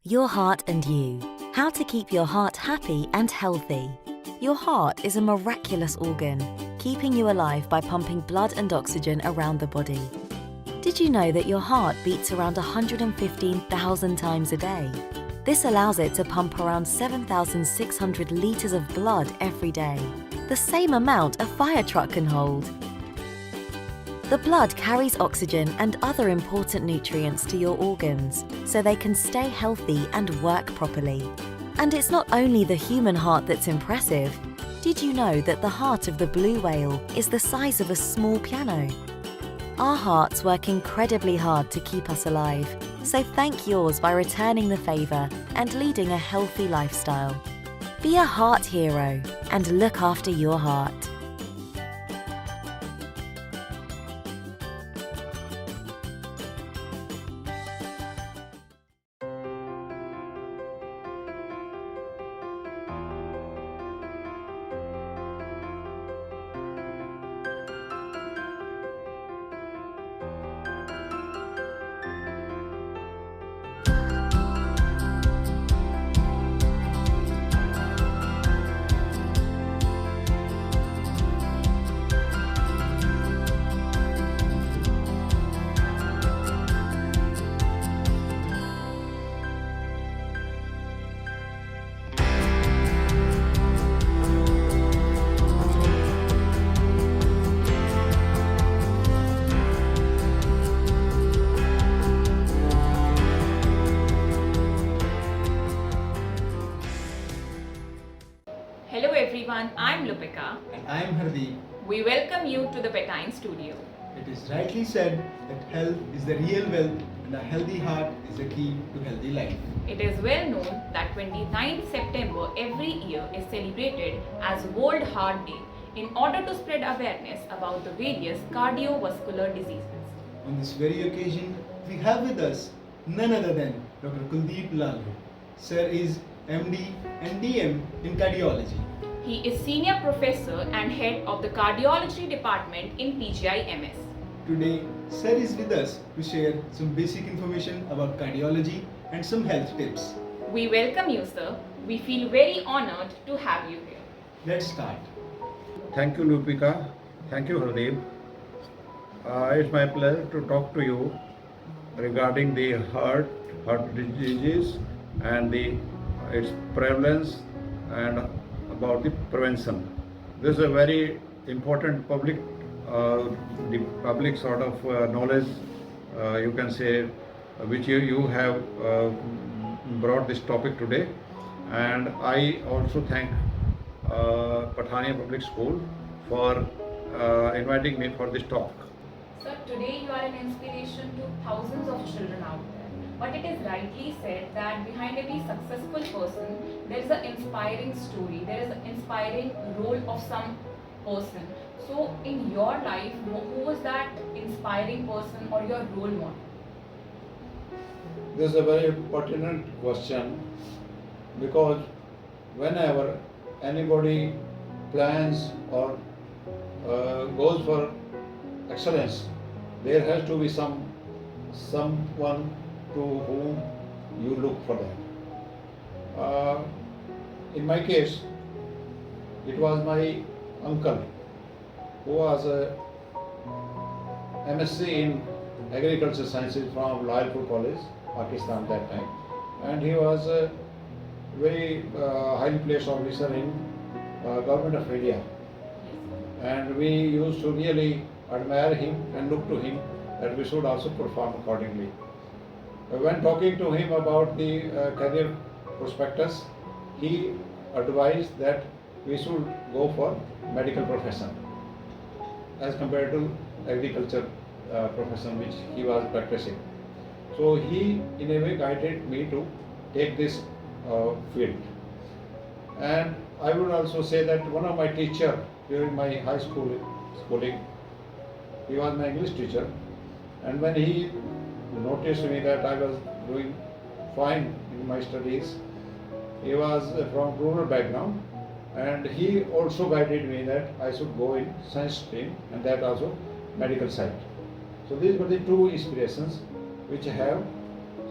Your heart and you. How to keep your heart happy and healthy. Your heart is a miraculous organ, keeping you alive by pumping blood and oxygen around the body. Did you know that your heart beats around 115,000 times a day? This allows it to pump around 7,600 litres of blood every day, the same amount a fire truck can hold. The blood carries oxygen and other important nutrients to your organs so they can stay healthy and work properly. And it's not only the human heart that's impressive. Did you know that the heart of the blue whale is the size of a small piano? Our hearts work incredibly hard to keep us alive, so thank yours by returning the favour and leading a healthy lifestyle. Be a heart hero and look after your heart. Hello everyone, I'm Lupika. And I am Hardeep. We welcome you to the Petine Studio. It is rightly said that health is the real wealth and a healthy heart is the key to healthy life. It is well known that 29th September every year is celebrated as World Heart Day in order to spread awareness about the various cardiovascular diseases. On this very occasion, we have with us none other than Dr. Kuldeep Lalu. Sir is MD and DM in cardiology. He is Senior Professor and Head of the Cardiology Department in PGI-MS. Today, Sir is with us to share some basic information about cardiology and some health tips. We welcome you, sir. We feel very honored to have you here. Let's start. Thank you, Lupika. Thank you, Hardeep. It's my pleasure to talk to you regarding the heart disease and its prevalence and about the prevention. This is a very important public sort of knowledge, you can say, which you have brought this topic today. And I also thank Pathania Public School for inviting me for this talk. Sir, today you are an inspiration to thousands of children out there. But it is rightly said that behind every successful person, there is an inspiring story, there is an inspiring role of some person. So, in your life, who was that inspiring person or your role model? This is a very pertinent question because whenever anybody plans or goes for excellence, there has to be someone to whom you look for that. In my case, it was my uncle who was a MSc in Agriculture Sciences from Lalpur College, Pakistan that time, and he was a very highly placed officer in Government of India, and we used to really admire him and look to him that we should also perform accordingly. When talking to him about the career prospectus, he advised that we should go for medical profession as compared to agriculture profession which he was practicing. So he in a way guided me to take this field. And I would also say that one of my teacher during my high schooling, he was my English teacher, and when he noticed me that I was doing fine in my studies, he was from rural background, and he also guided me that I should go in science stream and that also medical side. So these were the two inspirations which have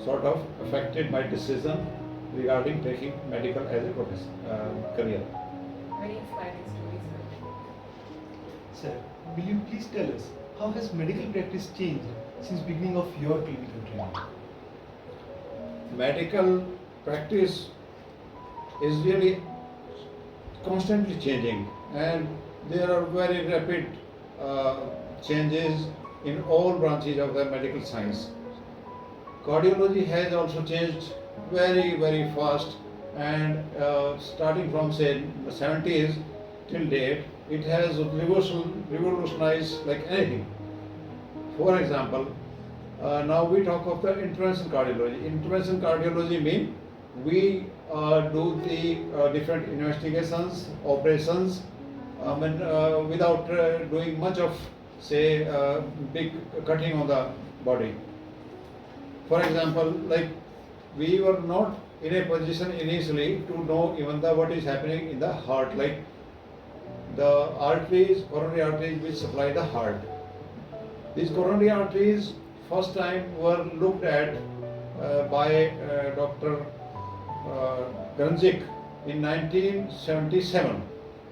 sort of affected my decision regarding taking medical as a career. Very inspiring story, sir. Sir, will you please tell us how has medical practice changed since beginning of your clinical training? Medical practice is really constantly changing, and there are very rapid changes in all branches of the medical science. Cardiology has also changed very fast, and starting from say 70s till date, it has revolutionized like anything. For example, now we talk of the interventional cardiology. Interventional cardiology means we do the different investigations, operations, without doing much of say big cutting on the body. For example, like we were not in a position initially to know even what is happening in the heart, like the arteries, coronary arteries which supply the heart. These coronary arteries first time were looked at by Dr. Granzik in 1977.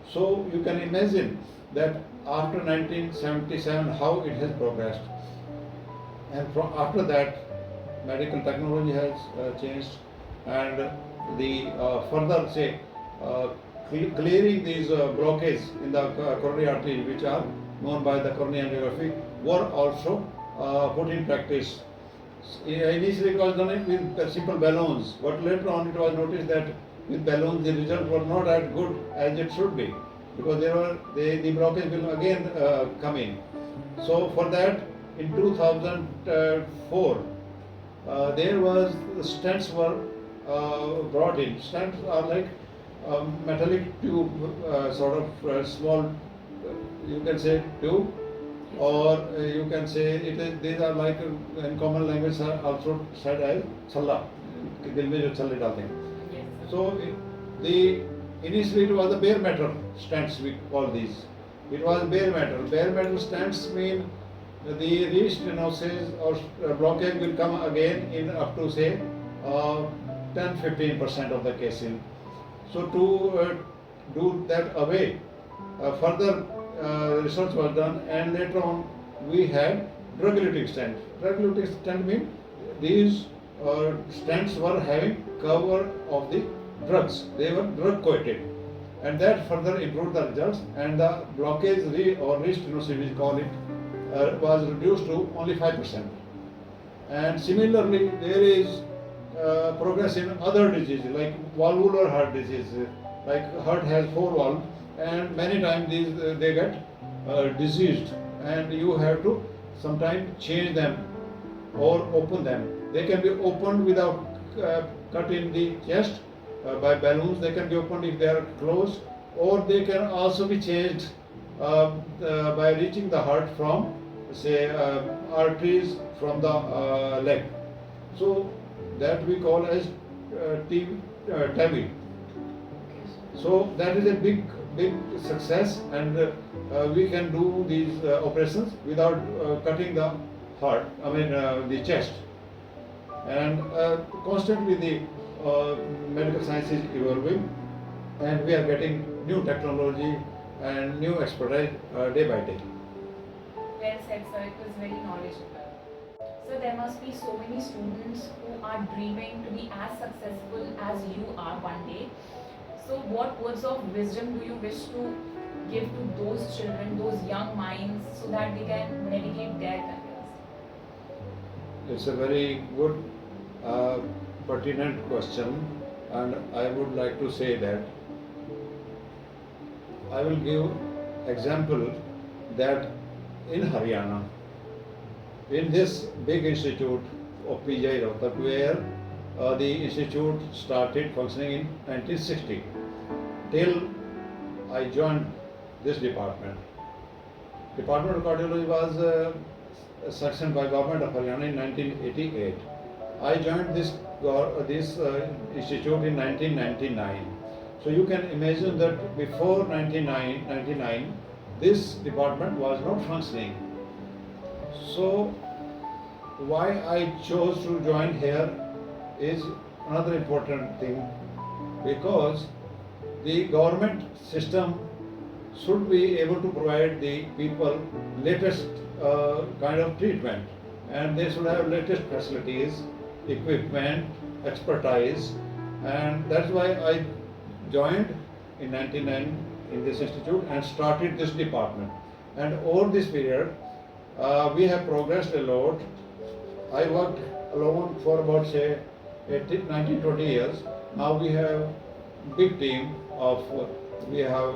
So you can imagine that after 1977 how it has progressed. And after that, medical technology has changed, and the further say clearing these blockades in the coronary arteries which are known by the coronary angiography were also put in practice. Initially it was done with simple balloons, but later on it was noticed that with balloons the results were not as good as it should be, because the blockage will again come in. So for that, in 2004, there was stents were brought in. Stents are like metallic tube, sort of small, you can say tube, or you can say these are like in common language are also said as challa. दिल में जो छल्ले डालते हैं. Yes, sir. So initially it was the bare metal stents, we call these. It was bare metal. Bare metal stents mean the re-stenosis or blockage will come again in up to say 10-15% of the cases. So to do that away, further research was done, and later on we had drug-eluting stent. Drug-eluting stent means these stents were having cover of the drugs. They were drug-coated, and that further improved the results, and the blockage or re-stenosis, we call it, was reduced to only 5%. And similarly, there is progress in other diseases like valvular heart disease. Like heart has 4 valves, and many times they get diseased, and you have to sometimes change them or open them. They can be opened without cutting the chest by balloons. They can be opened if they are closed, or they can also be changed by reaching the heart from say arteries from the leg. So that we call as TAVI. So that is a big success, and we can do these operations without cutting the heart, the chest. And constantly the medical science is evolving, and we are getting new technology and new expertise day by day. Well said, sir. It was very knowledgeable. So there must be so many students who are dreaming to be as successful as you are one day. So what words of wisdom do you wish to give to those children, those young minds, so that they can navigate their careers? It's a very good, pertinent question, and I would like to say that I will give example that in Haryana, in this big institute of PGI Rohtak, where the institute started functioning in 1960, till I joined this department. Department of Cardiology was sanctioned by Government of Haryana in 1988. I joined this institute in 1999. So you can imagine that before 1999, this department was not functioning. So why I chose to join here is another important thing, because the government system should be able to provide the people latest kind of treatment, and they should have latest facilities, equipment, expertise, and that's why I joined in 99 in this institute and started this department. And over this period, we have progressed a lot. I worked alone for about say 18, 19, 20 years. Now we have big team of we have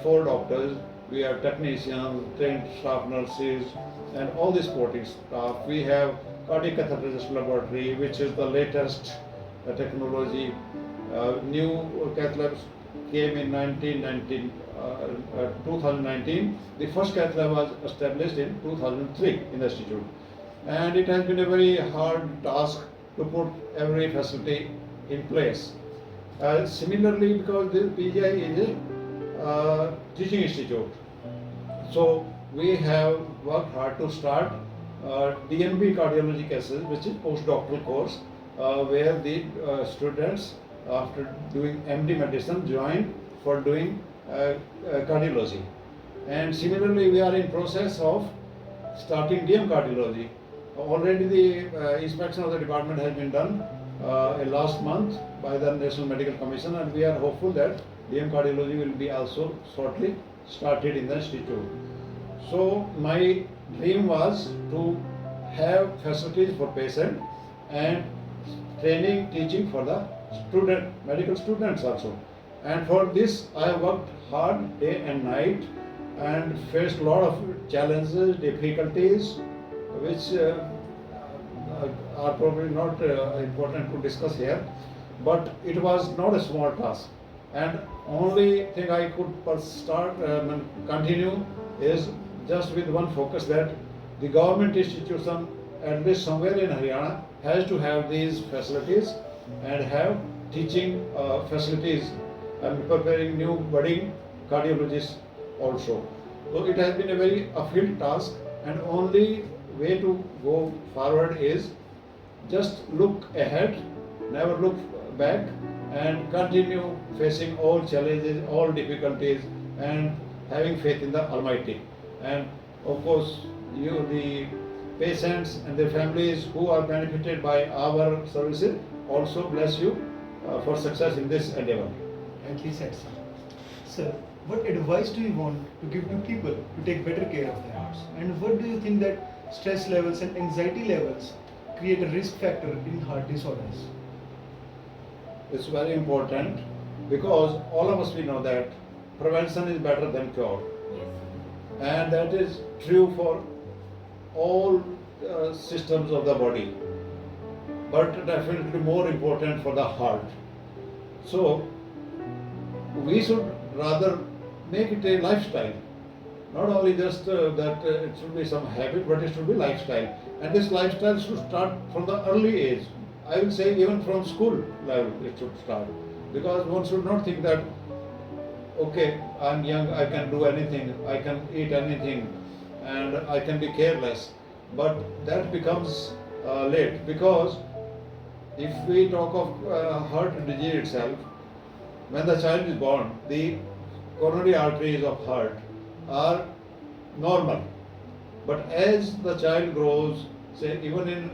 4 doctors, we have technicians, trained staff nurses, and all the supporting staff. We have cardiac catheterization laboratory, which is the latest technology. New cath labs came in 2019. The first cath lab was established in 2003 in the institute, and it has been a very hard task to put every facility in place. Similarly, because the PGI is a teaching institute, so we have worked hard to start DNB cardiology cases, which is postdoctoral course, where the students after doing MD medicine join for doing cardiology. And similarly, we are in process of starting DM cardiology. Already the inspection of the department has been done last month by the National Medical Commission, and we are hopeful that DM cardiology will be also shortly started in the institute. So my dream was to have facilities for patient and training, teaching for the medical students also. And for this I worked hard day and night and faced a lot of challenges, difficulties, which are probably not important to discuss here, but it was not a small task. And only thing I could continue is just with one focus, that the government institution, at least somewhere in Haryana, has to have these facilities and have teaching facilities and preparing new budding cardiologists also. So it has been a very uphill task, and only way to go forward is just look ahead, never look back, and continue facing all challenges, all difficulties, and having faith in the Almighty. And of course, the patients and their families who are benefited by our services, also bless you for success in this endeavor. Rightly said, sir. Sir, what advice do you want to give to people to take better care of their hearts? And what do you think that stress levels and anxiety levels create a risk factor in heart disorders? It's very important, because all of us we know that prevention is better than cure, and that is true for all systems of the body, but definitely more important for the heart. So we should rather make it a lifestyle, not only just that it should be some habit, but it should be lifestyle. And this lifestyle should start from the early age. I will say even from school level it should start, because one should not think that, okay, I'm young, I can do anything, I can eat anything, and I can be careless. But that becomes late, because if we talk of heart disease itself, when the child is born, the coronary arteries of heart are normal. But as the child grows, say even in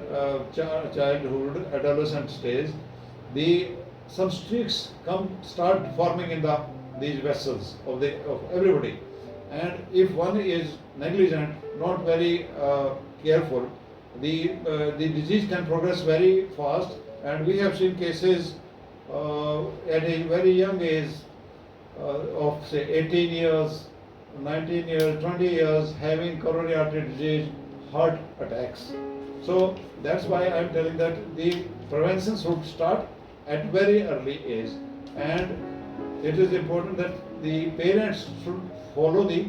childhood, adolescent stage, some streaks start forming in these vessels of everybody. And if one is negligent, not very careful, the disease can progress very fast. And we have seen cases at a very young age of say 18 years, 19 years, 20 years, having coronary artery disease, heart attacks. So that's why I am telling that the prevention should start at very early age, and it is important that the parents should follow these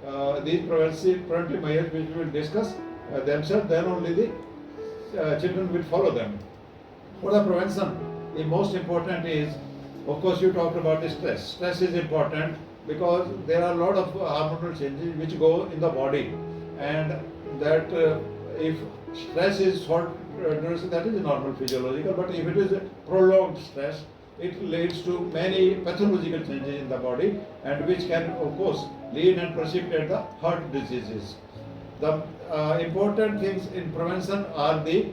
preventive measures which we will discuss themselves. Then only the children will follow them. For the prevention, the most important is, of course, you talked about the stress. Stress is important because there are a lot of hormonal changes which go in the body, and that if stress is short duration, that is normal physiological, but if it is a prolonged stress, it leads to many pathological changes in the body, and which can of course lead and precipitate the heart diseases. The important things in prevention are the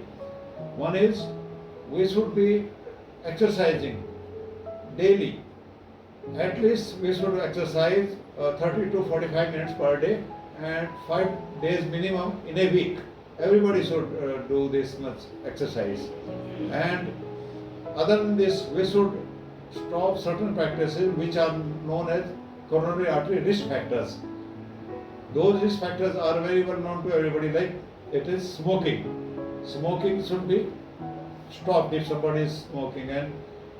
one is we should be exercising daily. At least we should exercise 30 to 45 minutes per day and 5 days minimum in a week. Everybody should do this much exercise. And other than this, we should stop certain practices which are known as coronary artery risk factors. Those risk factors are very well known to everybody, like it is smoking. Smoking should be stopped if somebody is smoking, and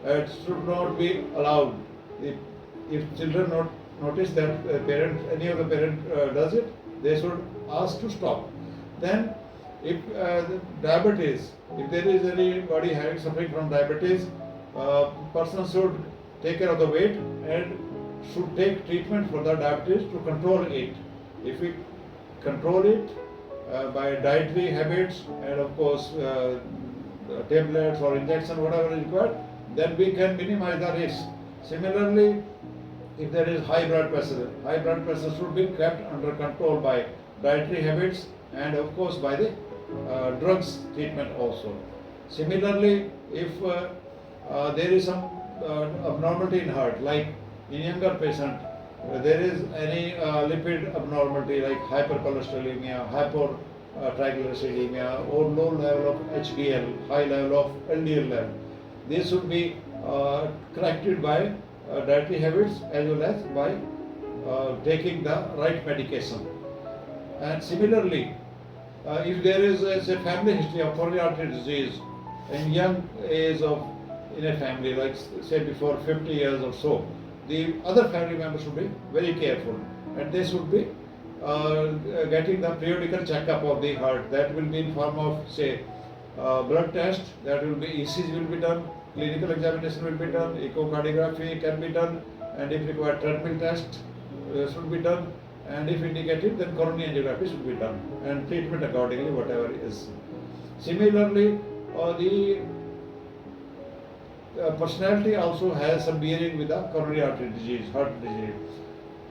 it should not be allowed. If children notice that any of the parent does it, they should ask to stop. Then if diabetes, if there is anybody suffering from diabetes, person should take care of the weight and should take treatment for the diabetes to control it. If we control it by dietary habits and of course tablets or injection, whatever is required, then we can minimize the risk. Similarly, if there is high blood pressure should be kept under control by dietary habits and of course by the drugs treatment also. Similarly, if there is some abnormality in heart, like in younger patient, there is any lipid abnormality like hypercholesterolemia, hypertriglyceridemia, or low level of HDL, high level of LDL level. This should be corrected by dietary habits as well as by taking the right medication. And similarly, if there is a family history of coronary artery disease in young age in a family, like say before 50 years or so, the other family members should be very careful, and they should be getting the periodical checkup of the heart. That will be in form of say blood test, that will be ECG will be done, clinical examination will be done, echocardiography can be done, and if required treadmill test should be done, and if indicated then coronary angiography should be done, and treatment accordingly whatever is. Similarly, the personality also has some bearing with the coronary artery disease, heart disease.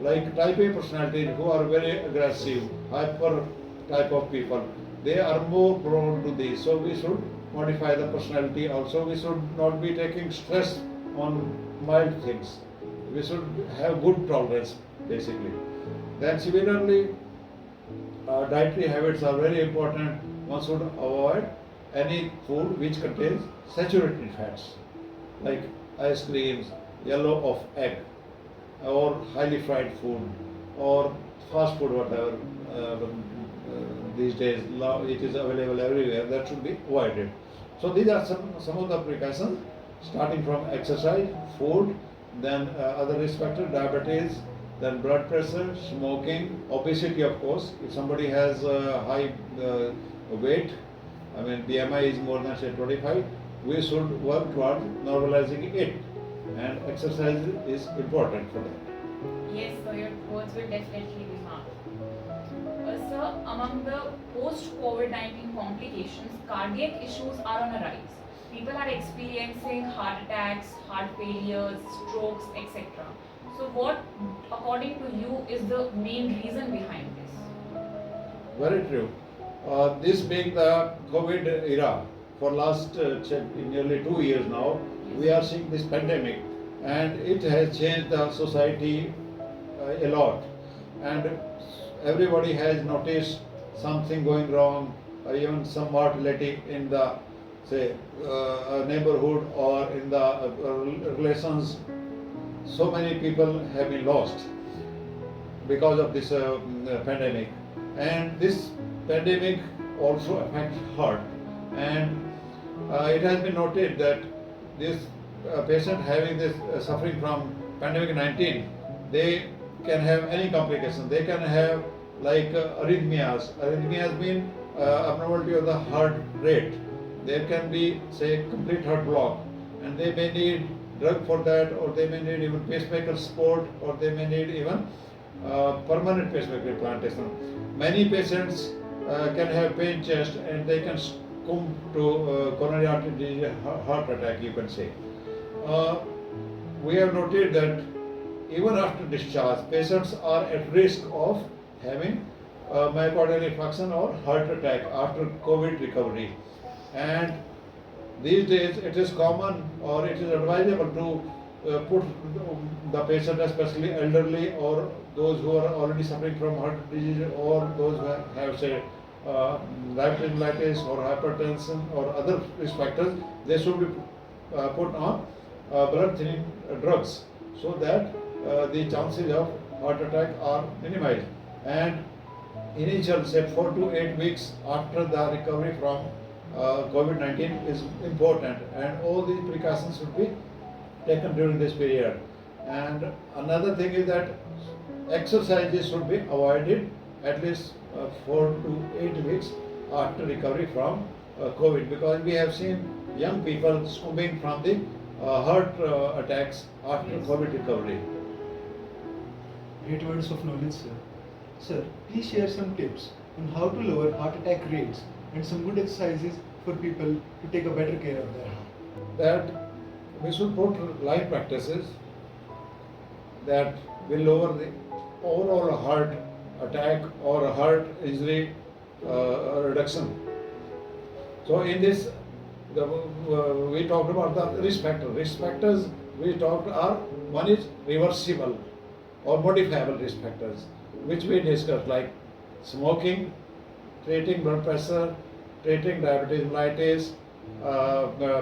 Like type A personalities who are very aggressive, hyper type of people, they are more prone to this. So we should modify the personality also. We should not be taking stress on mild things. We should have good tolerance basically. Then similarly, dietary habits are very important. One should avoid any food which contains saturated fats, like ice creams, yellow of egg, or highly fried food, or fast food, whatever these days it is available everywhere, that should be avoided. So these are some of the precautions, starting from exercise, food, then other risk factors, diabetes, then blood pressure, smoking, obesity of course. If somebody has high weight, I mean BMI is more than say 25, we should work toward normalizing it, and exercise is important for that. Yes, so your words will definitely be marked. Sir, among the post-COVID-19 complications, cardiac issues are on a rise. People are experiencing heart attacks, heart failures, strokes, etc. So what, according to you, is the main reason behind this? Very true. This being the COVID era, for last nearly 2 years now, we are seeing this pandemic, and it has changed the society a lot, and everybody has noticed something going wrong, even some mortality in the say neighborhood or in the relations. So many people have been lost because of this pandemic, and this pandemic also affects heart, and it has been noted that this patient having this suffering from pandemic 19, they can have any complication. They can have like arrhythmias. Arrhythmias mean abnormality of the heart rate. There can be say complete heart block, and they may need drug for that, or they may need even pacemaker support, or they may need even permanent pacemaker implantation. Many patients can have pain chest and they can succumb to coronary artery disease, heart attack, you can say. We have noted that even after discharge, patients are at risk of having myocardial infarction or heart attack after COVID recovery. And these days it is common or it is advisable to put the patient, especially elderly or those who are already suffering from heart disease or those who have say diabetes or hypertension or other risk factors, they should be put on blood thinning drugs so that the chances of heart attack are minimized. And initial say 4 to 8 weeks after the recovery from COVID-19 is important, and all these precautions should be taken during this period. And another thing is that exercises should be avoided at least 4 to 8 weeks after recovery from COVID, because we have seen young people succumbing from the heart attacks after COVID recovery. Great words of knowledge, sir. Sir, please share some tips on how to lower heart attack rates and some good exercises for people to take a better care of their heart. That we should put life practices that will lower the overall heart attack or heart injury reduction. So in this, we talked about the risk factors. Risk factors we talked are, one is reversible or modifiable risk factors, which we discussed, like smoking, treating blood pressure, treating diabetes mellitus,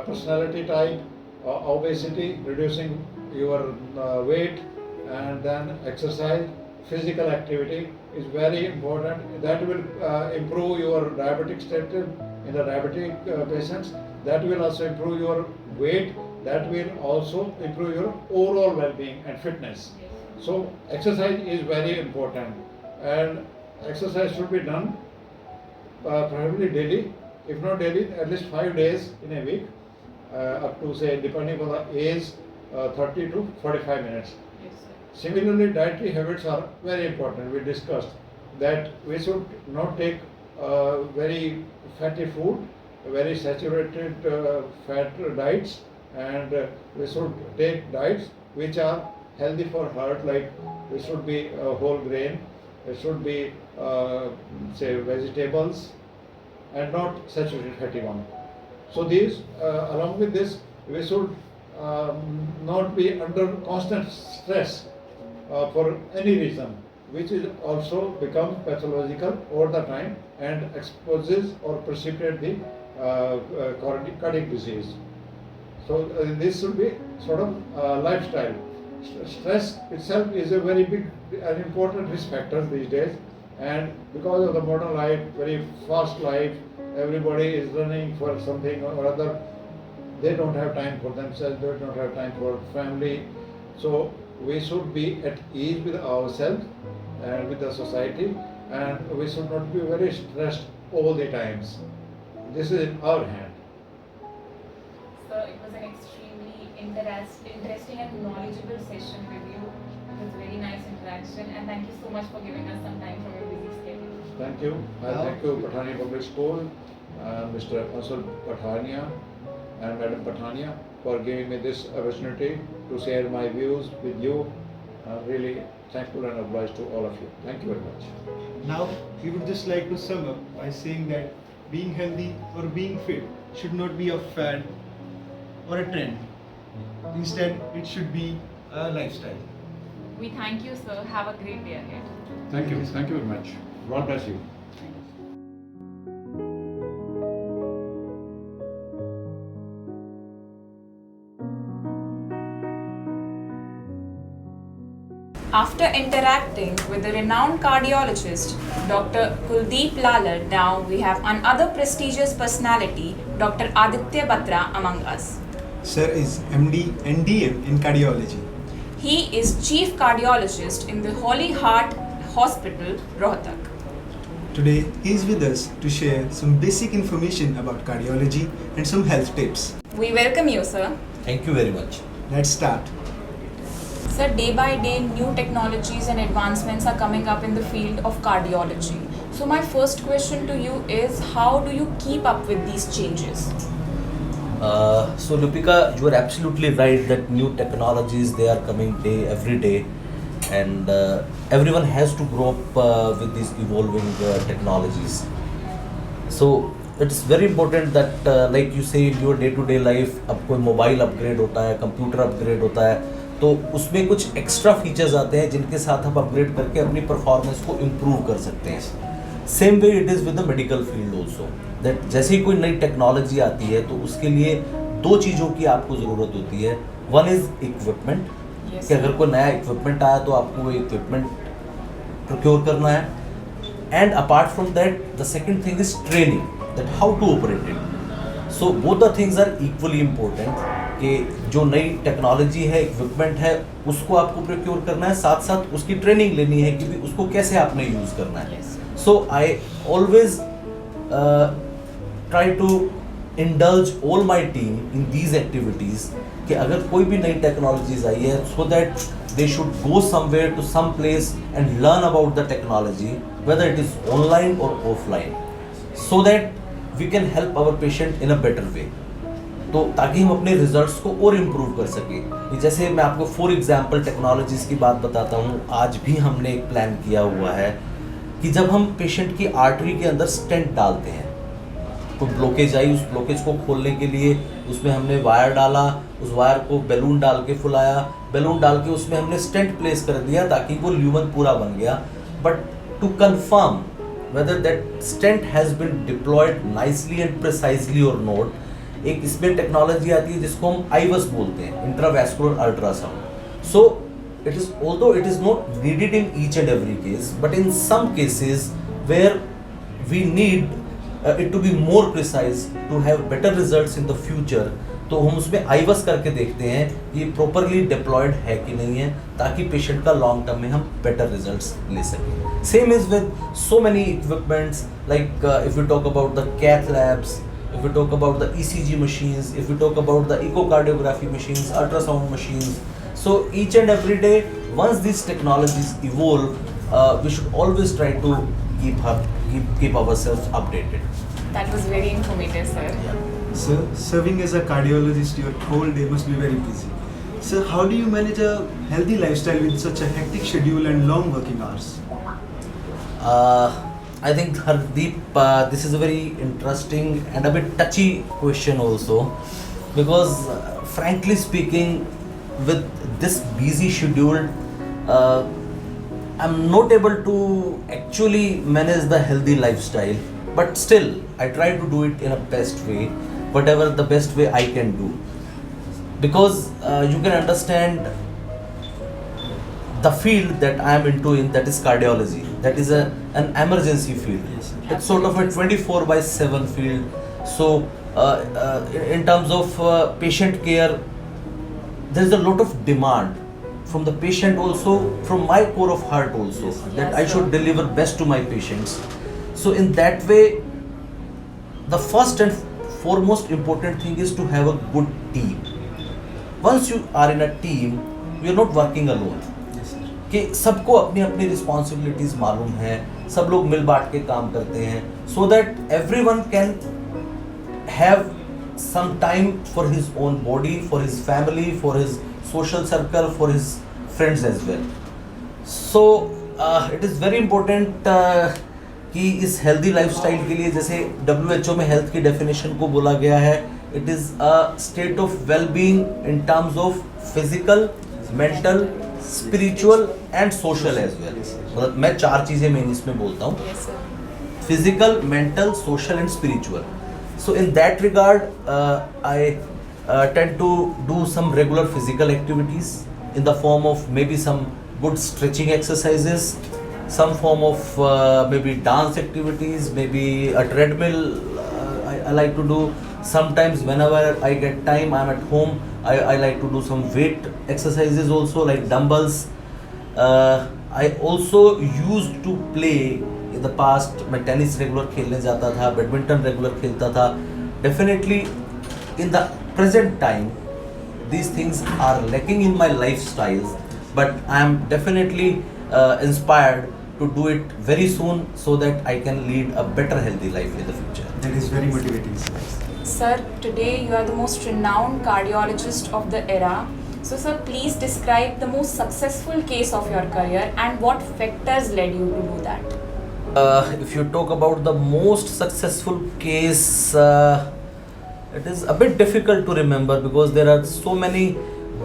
personality type, obesity, reducing your weight, and then exercise. Physical activity is very important. That will improve your diabetic status in the diabetic patients. That will also improve your weight. That will also improve your overall well-being and fitness. So exercise is very important, and exercise should be done preferably daily. If not daily, at least 5 days in a week, up to say, depending on the age, 30 to 45 minutes. Yes, sir. Similarly, dietary habits are very important. We discussed that we should not take very fatty food, very saturated fat diets, and we should take diets which are healthy for heart, like it should be whole grain, it should be say vegetables, and not saturated fatty one. So these, along with this, we should not be under constant stress for any reason, which is also becomes pathological over the time and exposes or precipitate the cardiac disease. So this should be sort of lifestyle. Stress itself is a very big and important risk factor these days, and because of the modern life, very fast life, everybody is running for something or other. They don't have time for themselves, they don't have time for family. So we should be at ease with ourselves and with the society, and we should not be very stressed all the times. This is in our hand. Sir, it was an extremely interesting and knowledgeable session with you. It was a very nice interaction, and thank you so much for giving us some time from your busy schedule. Thank you. I thank you, Pathania Public School, Mr. Consul Pathania and Madam Pathania, for giving me this opportunity to share my views with you. Really thankful and obliged to all of you. Thank you very much. Now, we would just like to sum up by saying that being healthy or being fit should not be a fad or a trend. Instead, it should be a lifestyle. We thank you, sir. Have a great day ahead. Thank you. Thank you very much. God bless you. After interacting with the renowned cardiologist, Dr. Kuldeep Lalad, now we have another prestigious personality, Dr. Aditya Batra, among us. Sir is MD and DM in cardiology. He is Chief Cardiologist in the Holy Heart Hospital, Rohtak. Today he is with us to share some basic information about cardiology and some health tips. We welcome you, sir. Thank you very much. Let's start. Sir, day by day, new technologies and advancements are coming up in the field of cardiology. So my first question to you is, how do you keep up with these changes? So Lupika, you are absolutely right that new technologies, they are coming every day, and everyone has to grow up with these evolving technologies. So it's very important that like you say in your day to day life, अब कोई mobile upgrade होता है, computer upgrade होता है, तो उसमें कुछ extra features आते हैं जिनके साथ आप अपग्रेड करके अपनी परफॉर्मेंस को इम्प्रूव कर सकते हैं. Same way it is with the medical field also, that जैसे ही कोई नई टेक्नोलॉजी आती है तो उसके लिए दो चीज़ों की आपको ज़रूरत होती है. वन इज़ इक्विपमेंट, कि अगर कोई नया इक्विपमेंट आया तो आपको वो इक्विपमेंट प्रोक्योर करना है. And apart from that the second thing is training, that how to operate it. So both the things are equally important, कि जो नई टेक्नोलॉजी है, इक्विपमेंट है, उसको आपको प्रोक्योर करना है, साथ साथ उसकी ट्रेनिंग लेनी है कि भी उसको कैसे आपने यूज़ करना है. So I always try to indulge all my team in these activities, कि अगर कोई भी नई टेक्नोलॉजीज आई है, so that they should go somewhere to some place and learn about the technology, whether it is online or offline, so that we can help our patient in a better way. तो ताकि हम अपने results को और improve कर सकें. जैसे मैं आपको फॉर एग्जांपल टेक्नोलॉजीज़ की बात बताता हूँ. आज भी हमने एक प्लान किया हुआ है कि जब हम पेशेंट की आर्टरी के अंदर स्टेंट डालते हैं, तो ब्लॉकेज आई, उस ब्लॉकेज को खोलने के लिए उसमें हमने वायर डाला, उस वायर को बैलून डाल के फुलाया, बैलून डाल के उसमें हमने स्टेंट प्लेस कर दिया ताकि वो ल्यूमन पूरा बन गया. But to confirm whether that stent has been deployed nicely and precisely और नॉट, एक इसमें टेक्नोलॉजी आती है जिसको हम आईवस बोलते हैं, intravascular ultrasound. So it is, although it is not needed in each and every case, but in some cases where we need it to be more precise to have better results in the future, तो हम उसमें आईवस करके देखते हैं ये properly diploid है कि नहीं है, ताकि पेशेंट का लॉन्ग टर्म में हम बेटर रिजल्ट्स ले सकें. Same is with so many equipments, like if we talk about the cath labs, if we talk about the ECG machines, if we talk about the echocardiography machines, ultrasound machines. So each and every day, once these technologies evolve, we should always try to keep ourselves updated. That was very informative, sir. Sir, serving as a cardiologist, your whole day must be very busy. Sir, how do you manage a healthy lifestyle with such a hectic schedule and long working hours? I think Hardeep, this is a very interesting and a bit touchy question also, because frankly speaking, with this busy schedule, I'm not able to actually manage the healthy lifestyle, but still I try to do it in a best way, whatever the best way I can do, because you can understand the field that I am into, that is cardiology. That is an emergency field. Yes, it's sort of a 24/7 field. So in terms of patient care, there is a lot of demand from the patient also, from my core of heart also, that I should deliver best to my patients. So in that way, the first and foremost important thing is to have a good team. Once you are in a team, you are not working alone. कि सबको अपनी अपनी responsibilities मालूम है, सब लोग मिल बांट के काम करते हैं, so that everyone can have some time for his own body, for his family, for his social circle, for his friends as well. So it is very important कि इस हेल्दी लाइफस्टाइल के लिए, जैसे WHO में health की definition को बोला गया है, it is a state of well being in terms of physical, mental, spiritual and social as well. मतलब मैं चार चीज़ें मेन इसमें बोलता हूँ, physical, mental, social and spiritual. So in that regard, I tend to do some regular physical activities in the form of maybe some good stretching exercises, some form of maybe dance activities, maybe a treadmill I like to do. Sometimes whenever I get time, I'm at home, I like to do some weight exercises also, like dumbbells. I also used to play in the past. मैं tennis regular खेलने जाता था, badminton regular खेलता था. Definitely in the present time, these things are lacking in my lifestyle, but I am definitely inspired to do it very soon so that I can lead a better healthy life in the future. That is very motivating, sir. Sir, today you are the most renowned cardiologist of the era. So, sir, please describe the most successful case of your career and what factors led you to do that. If you talk about the most successful case, it is a bit difficult to remember because there are so many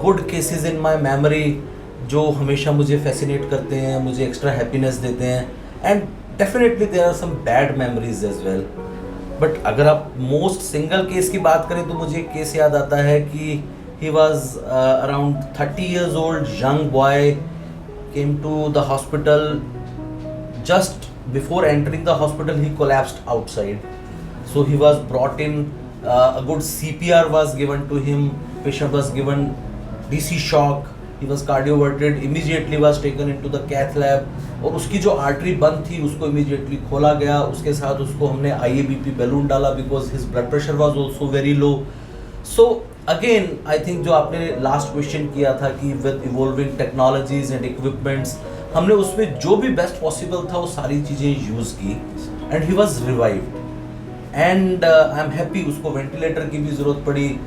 good cases in my memory जो हमेशा मुझे fascinate करते हैं, मुझे extra happiness देते हैं, and definitely there are some bad memories as well. But अगर आप most single case की बात करें तो मुझे एक case याद आता है कि he was around 30 years old, young boy, came to the hospital. Just before entering the hospital, he collapsed outside. So he was brought in, a good CPR was given to him, patient was given DC shock, he was cardioverted, immediately was taken into the cath lab. और उसकी जो artery बंद थी उसको immediately खोला गया, उसके साथ उसको हमने IABP बैलून डाला because his blood pressure was also very low. So again I think जो आपने लास्ट क्वेश्चन किया था कि with evolving technologies and equipments, हमने उसमें जो भी बेस्ट पॉसिबल था वो सारी चीज़ें यूज़ की and he was revived. And I am happy, उसको वेंटिलेटर की भी ज़रूरत पड़ी.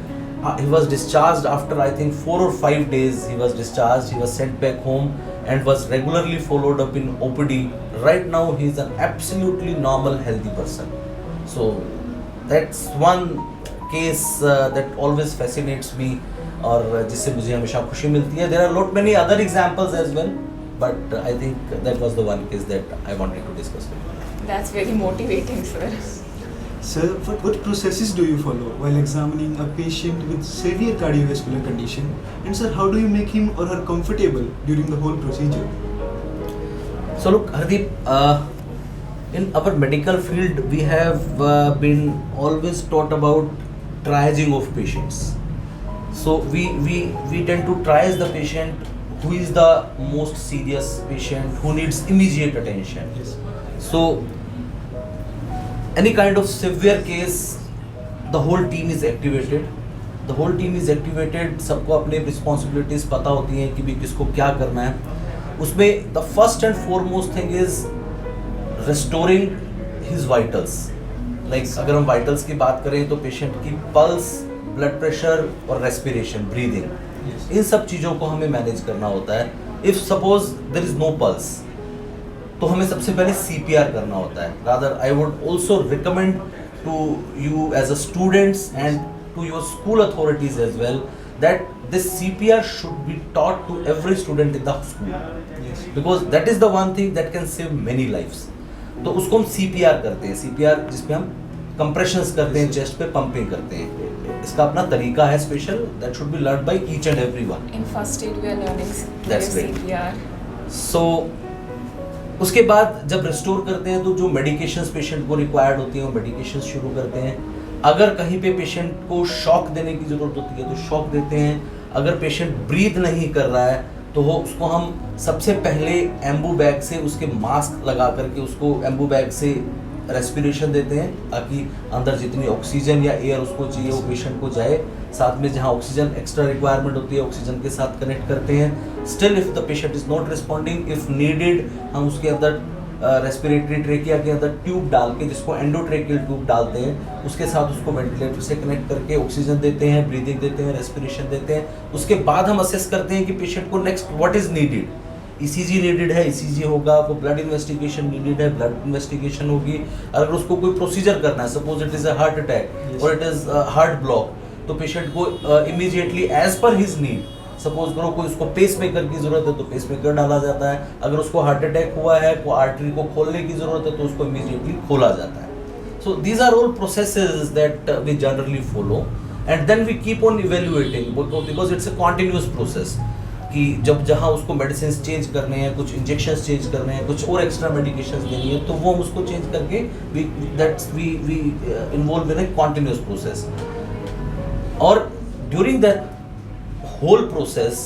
He was discharged after I think 4 or 5 days. He was discharged. He was sent back home and was regularly followed up in OPD. Right now he is an absolutely normal, healthy person. So that's one case that always fascinates me और जिससे मुझे हमेशा खुशी मिलती है. There are lot many other examples as well, but I think that was the one case that I wanted to discuss with you. That's very motivating, sir. Sir, what processes do you follow while examining a patient with severe cardiovascular condition? And sir, how do you make him or her comfortable during the whole procedure? So look, Hardeep, in our medical field, we have been always taught about triaging of patients. So we tend to triage the patient who is the most serious patient, who needs immediate attention. Yes. So any kind of severe case, the whole team is activated. The whole team is activated. सबको अपने responsibilities पता होती हैं कि भी किसको क्या करना है. उसमें the first and foremost thing is restoring his vitals. Like अगर हम vitals की बात करें तो patient की pulse, blood pressure और respiration, breathing. Yes. इन सब चीज़ों को हमें manage करना होता है. If suppose there is no pulse, तो हमें सबसे पहले CPR करना होता है. Rather, I would also recommend to you as a students and to your school authorities as well that this CPR should be taught to every student in the school. Yes. Because that is the one thing that can save many lives. तो उसको हम CPR करते हैं. CPR जिसमें हम compressions करते हैं, chest पे pumping करते हैं. इसका अपना तरीका है special that should be learned by each and everyone. In first aid, we are learning That's great. CPR. So उसके बाद जब रिस्टोर करते हैं तो जो मेडिकेशंस पेशेंट को रिक्वायर्ड होती हैं वो मेडिकेशंस शुरू करते हैं. अगर कहीं पे पेशेंट को शॉक देने की ज़रूरत होती है तो शॉक देते हैं. अगर पेशेंट ब्रीथ नहीं कर रहा है तो वो उसको हम सबसे पहले एम्बू बैग से उसके मास्क लगा करके उसको एम्बू बैग से रेस्पिरेशन देते हैं ताकि अंदर जितनी ऑक्सीजन या एयर उसको चाहिए वो पेशेंट को जाए. साथ में जहाँ ऑक्सीजन एक्स्ट्रा रिक्वायरमेंट होती है ऑक्सीजन के साथ कनेक्ट करते हैं. Still if the patient is not responding, if needed हम उसके अंदर रेस्पिरेटरी ट्रेकिया के अंदर ट्यूब डाल के, जिसको एंडोट्रेकियल ट्यूब डालते हैं, उसके साथ उसको वेंटिलेटर से कनेक्ट करके ऑक्सीजन देते हैं, ब्रीदिंग देते हैं, रेस्पिरेशन देते हैं. उसके बाद हम असेस करते हैं कि पेशेंट को next what is needed. ECG needed है, ECG होगा. वो ब्लड इन्वेस्टिगेशन नीडेड है, ब्लड इन्वेस्टिगेशन होगी. अगर उसको कोई प्रोसीजर करना है, suppose it is a heart attack और इट इज़ हार्ट ब्लॉक, तो पेशेंट को immediately as per his need, suppose करो कोई उसको पेस मेकर की ज़रूरत है तो पेस मेकर डाला जाता है. अगर उसको हार्ट अटैक हुआ है, को आर्टरी को खोलने की ज़रूरत है तो उसको इमीडिएटली खोला जाता है. So these are all processes that we generally follow and then we keep on evaluating because it's a continuous process कि जब जहाँ उसको मेडिसिन चेंज करने हैं, कुछ इंजेक्शंस चेंज करने हैं, कुछ और एक्स्ट्रा मेडिकेशंस देनी है तो वो हम उसको चेंज करके we involve in a continuous process. और during that whole process,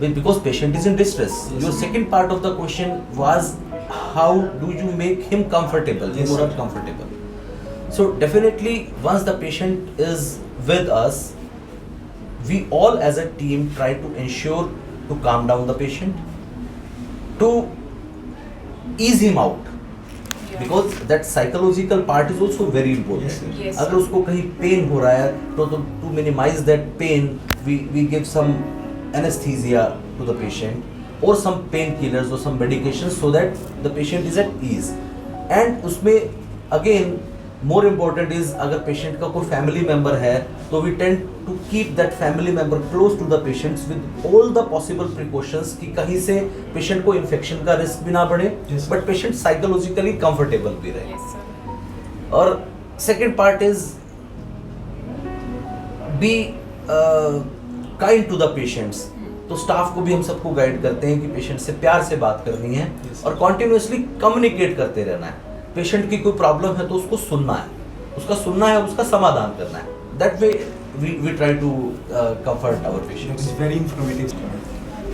because patient is in distress, your second part of the question was how do you make him comfortable, Yes, or sir. comfortable. So definitely once the patient is with us, we all as a team try to ensure to calm down the patient, to ease him out, because that psychological part is also very important. Yes, sir. Yes, अगर sir. उसको कहीं pen हो रहा है तो to minimize that pain we give some anesthesia to the patient or some painkillers or some medications so that the patient is at ease. And उसमें again more important is अगर patient का कोई family member है तो we tend to keep that family member close to the patients with all the possible precautions कि कहीं से patient को infection का risk भी ना बढ़े, Yes, sir. but patient psychologically comfortable भी रहे. Yes, sir. और second part is be kind to the patients. तो स्टाफ को भी हम सबको गाइड करते हैं कि पेशेंट से प्यार से बात करनी है Yes. और कॉन्टिन्यूसली कम्युनिकेट करते रहना है. पेशेंट की कोई प्रॉब्लम है तो उसको सुनना है, उसका सुनना है, उसका समाधान करना है. That way we try to comfort our That patients. is very informative.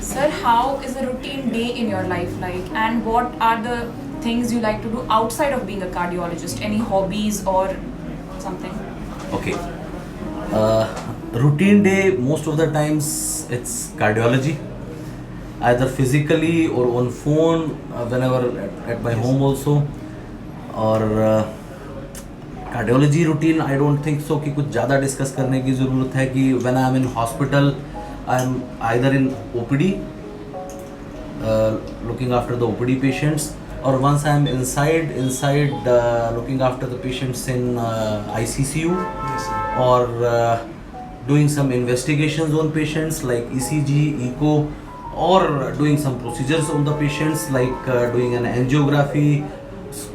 Sir, how is a routine day in your life like, and what are the things you like to do outside of being a cardiologist? Any hobbies or something? Okay. Routine day, most of the times it's cardiology, either physically or on phone, whenever at my home also. और cardiology routine I don't think so कि कुछ ज़्यादा discuss करने की ज़रूरत है कि when I am in hospital I am either in OPD looking after the OPD patients, or once I am inside looking after the patients in ICCU, Yes, sir. or doing some investigations on patients like ECG, echo, or doing some procedures on the patients like doing an angiography,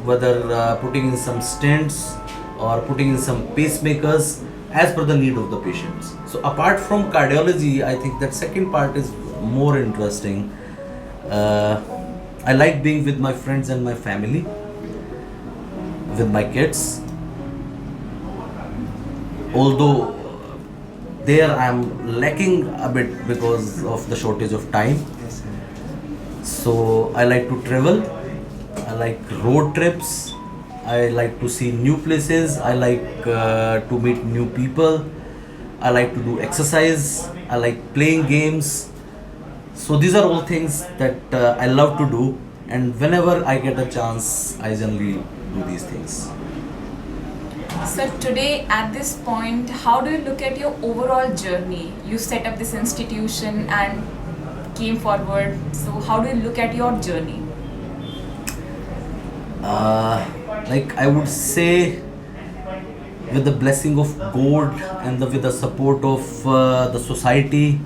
whether putting in some stents or putting in some pacemakers as per the need of the patients. So apart from cardiology, I think that second part is more interesting. I like being with my friends and my family, with my kids. Although there I am lacking a bit because of the shortage of time. Yes, sir. So I like to travel, I like road trips, I like to see new places, I like to meet new people, I like to do exercise, I like playing games. So these are all things that I love to do, and whenever I get a chance I generally do these things. Sir, today at this point, how do you look at your overall journey? You set up this institution and came forward. So how do you look at your journey? Like I would say, with the blessing of God and with the support of the society,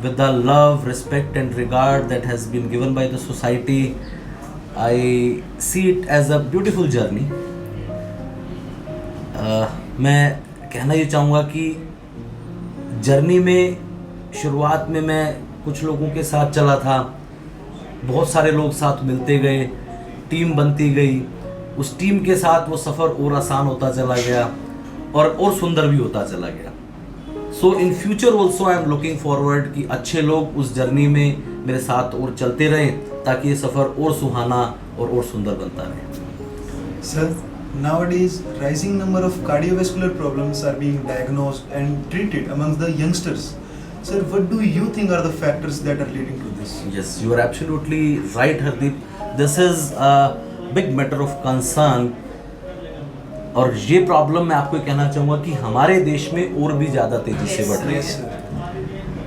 with the love, respect and regard that has been given by the society, I see it as a beautiful journey. मैं कहना ये चाहूँगा कि journey में शुरुआत में मैं कुछ लोगों के साथ चला था, बहुत सारे लोग साथ मिलते गए, टीम बनती गई, उस टीम के साथ वो सफ़र और आसान होता चला गया और सुंदर भी होता चला गया. So in future also I am looking forward कि अच्छे लोग उस जर्नी में मेरे साथ और चलते रहें ताकि ये सफ़र और सुहाना और सुंदर बनता रहे. Sir, nowadays rising number of cardiovascular problems are being diagnosed and treated amongst the youngsters. Sir, what do you think are the factors that are leading to this? Yes, you are absolutely right, Hardeep. This is a big matter of concern. और ये problem मैं आपको कहना चाहूँगा कि हमारे देश में और भी ज़्यादा तेज़ी से बढ़ रही Yes, है. sir.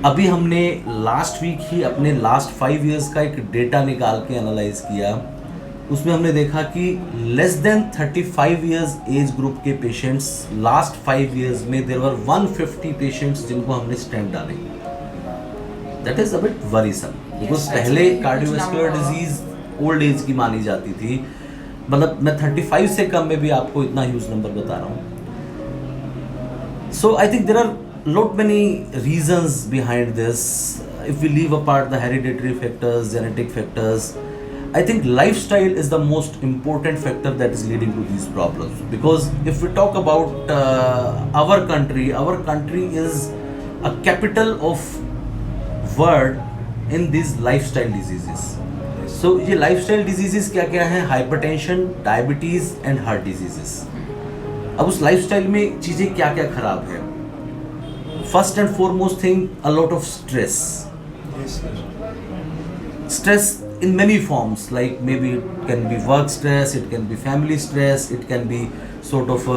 अभी हमने लास्ट वीक ही अपने लास्ट 5 years का एक डेटा निकाल के एनालाइज किया. उसमें हमने देखा कि less than 35 years age group के पेशेंट्स लास्ट 5 years में देयर वर 150 पेशेंट्स जिनको हमने स्टेंट डाले. That is a bit worrisome because Yes, पहले actually, cardiovascular huge number. Disease old age की मानी जाती थी. मतलब मैं 35 से कम में भी आपको इतना ह्यूज नंबर बता रहा हूँ. So I think there are lot many reasons behind this. If we leave apart the hereditary factors, genetic factors, I think lifestyle is the most important factor that is leading to these problems. Because if we talk about our country is a capital of world in these lifestyle diseases. So ये lifestyle diseases क्या क्या हैं? Hypertension, diabetes and heart diseases. अब उस lifestyle में चीज़ें क्या क्या खराब है? First and foremost thing, a lot of stress. Yes, sir. Stress in many forms, like maybe it can be work stress, it can be family stress, it can be sort of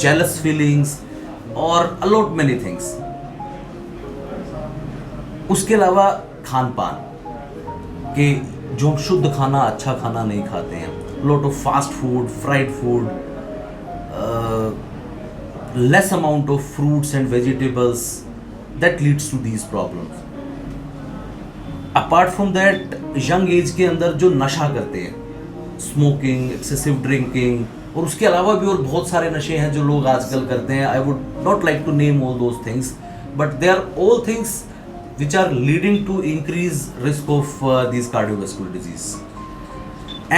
jealous feelings और a lot many things. उसके अलावा खान पान कि जो हम शुद्ध खाना अच्छा खाना नहीं खाते हैं, lot of fast food, fried food, less amount of fruits and vegetables, that leads to these problems. Apart from that, young age के अंदर जो नशा करते हैं, स्मोकिंग, एक्सेसिव ड्रिंकिंग, और उसके अलावा भी और बहुत सारे नशे हैं जो लोग आजकल करते हैं. I would not like to name all those things, but they are all things which are leading to increased risk of these cardiovascular disease.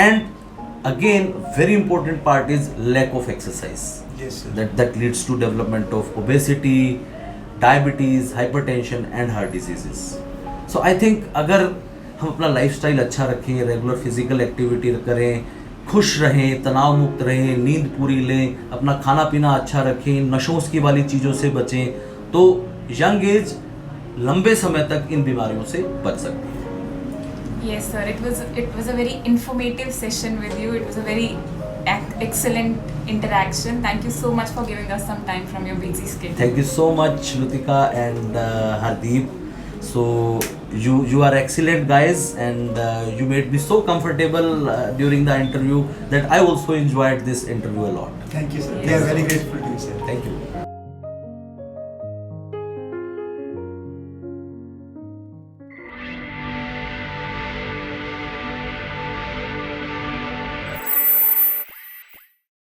And again, very important part is lack of exercise. Yes, sir. That leads to development of obesity, diabetes, hypertension and heart diseases. So I think अगर हम अपना lifestyle अच्छा रखें, regular physical activity करें, खुश रहें, तनाव मुक्त रहें, नींद पूरी लें, अपना खाना पीना अच्छा रखें, नशों की वाली चीज़ों से बचें, तो यंग एज लंबे समय तक इन बीमारियों से बच सकती है. Yes, sir. It was a very informative session with you. It was a very excellent interaction. Thank you so much for giving us some time from your busy schedule. Thank you so much, Lutika and Hardeep. So you are excellent guys, and you made me so comfortable during the interview that I also enjoyed this interview a lot. Thank you, sir. Yes. We are very grateful to you, sir. Thank you.